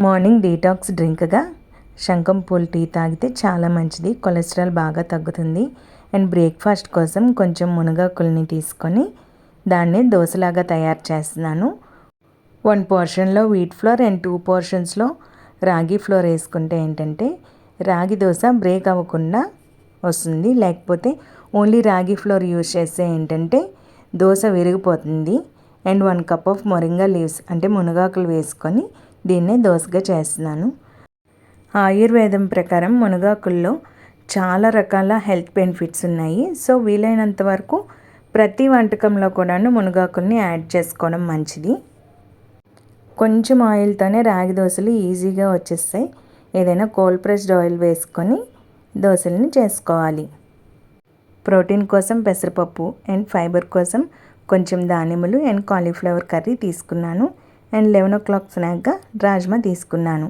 Morning detox డ్రింక్గా శంఖం pool tea తాగితే చాలా మంచిది. కొలెస్ట్రాల్ బాగా తగ్గుతుంది. అండ్ బ్రేక్ఫాస్ట్ కోసం కొంచెం మునగాకుల్ని తీసుకొని దాన్ని దోశలాగా తయారు చేస్తున్నాను. 1 పోర్షన్లో వీట్ ఫ్లోర్ అండ్ 2 పోర్షన్స్లో రాగి ఫ్లోర్ వేసుకుంటే ఏంటంటే రాగి దోశ బ్రేక్ అవ్వకుండా వస్తుంది. లేకపోతే ఓన్లీ రాగి ఫ్లోర్ యూజ్ చేస్తే ఏంటంటే దోశ విరిగిపోతుంది. And 1 cup of moringa leaves అంటే మునగాకులు వేసుకొని దీన్నే దోశగా చేస్తున్నాను. ఆయుర్వేదం ప్రకారం మునగాకుల్లో చాలా రకాల హెల్త్ బెనిఫిట్స్ ఉన్నాయి. సో వీలైనంత వరకు ప్రతి వంటకంలో కూడాను మునగాకుల్ని యాడ్ చేసుకోవడం మంచిది. కొంచెం ఆయిల్తోనే రాగి దోశలు ఈజీగా వచ్చేస్తాయి. ఏదైనా కోల్డ్ ప్రెస్డ్ ఆయిల్ వేసుకొని దోశల్ని చేసుకోవాలి. ప్రోటీన్ కోసం పెసరపప్పు అండ్ ఫైబర్ కోసం కొంచెం దానిమ్మలు అండ్ కాలీఫ్లవర్ కర్రీ తీసుకున్నాను. అండ్ 11 o'clock స్నాక్గా రాజ్మా తీసుకున్నాను.